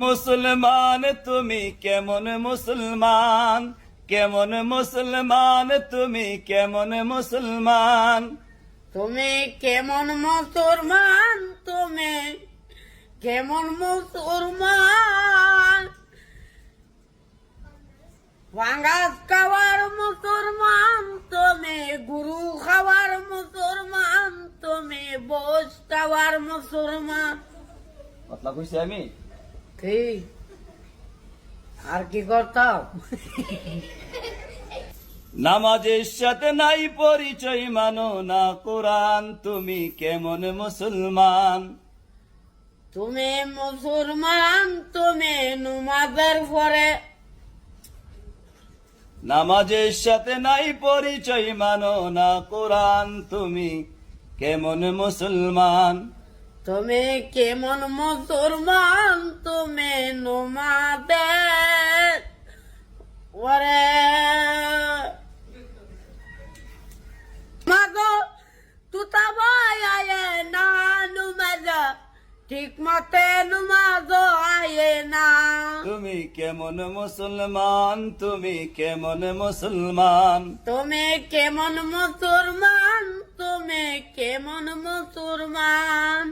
মুসলমান তুমি কেমন মুসলমান, কেমন মুসলমান তুমি কেমন মুসলমান, তুমি কেমন মুসলমান, তুমি কেমন মুসলমান, ভাঙ্গাস খাওয়ার মুসলমান তুমি, গুরু খাওয়ার মুসলমান তুমি, বোস খাওয়ার মুসলমান। কথা কইছি আমি? ঠিক। আর কি করতাম? নামাজের সাথে নাই পরিচয় মানো না কোরআন, তুমি কেমন মুসলমান, তুমি মুসলমান তুমি নুমাজের পরে, নামাজের সাথে নাই পরিচয় মানো না কোরআন, তুমি কেমন মুসলমান, তুমি কেমন মুসলমান, তুমি নুমাজের পরে মাগো তুতা ভাই আয়ে না নুমাজ, ঠিক মতে নুমাজ আয়ে না। তুমি কেমন মুসলমান, তুমি কেমন মুসলমান, তুমি কেমন মুসলমান, তুমি কেমন মুসলমান।